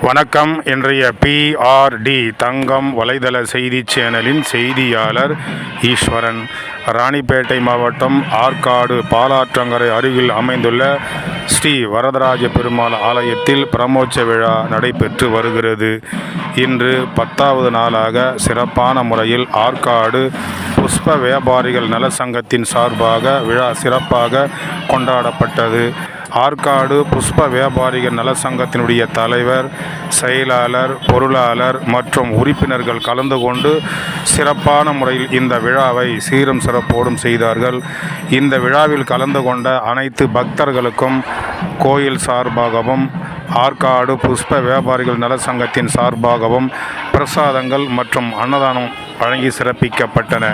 வணக்கம். இன்றைய PRD தங்கம் வலைதள செய்தி சேனலின் செய்தியாளர் ஈஸ்வரன். ராணிப்பேட்டை மாவட்டம் ஆற்காடு பாலாற்றங்கரை அருகில் அமைந்துள்ள ஸ்ரீ வரதராஜ பெருமாள் ஆலயத்தில் பிரமோற்ச விழா நடைபெற்று வருகிறது. இன்று 10வது நாளாக சிறப்பான முறையில் ஆற்காடு புஷ்ப வியாபாரிகள் நல சங்கத்தின் சார்பாக விழா சிறப்பாக கொண்டாடப்பட்டது. ஆற்காடு புஷ்ப வியாபாரிகள் நல சங்கத்தினுடைய தலைவர், செயலாளர், பொருளாளர் மற்றும் உறுப்பினர்கள் கலந்து கொண்டு சிறப்பான முறையில் இந்த விழாவை சீரும் சிறப்போடும் செய்தார்கள். இந்த விழாவில் கலந்து கொண்ட அனைத்து பக்தர்களுக்கும் கோயில் சார்பாகவும் ஆற்காடு புஷ்ப வியாபாரிகள் நல சங்கத்தின் சார்பாகவும் பிரசாதங்கள் மற்றும் அன்னதானம் வழங்கி சிறப்பிக்கப்பட்டன.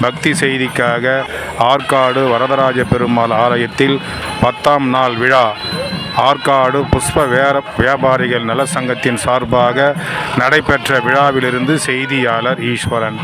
பக்தி செய்திக்காக ஆற்காடு வரதராஜ பெருமாள் ஆலயத்தில் 10ஆம் நாள் விழா ஆற்காடு புஷ்ப வியாபாரிகள் நல சங்கத்தின் சார்பாக நடைபெற்ற விழாவிலிருந்து செய்தியாளர் ஈஸ்வரன்.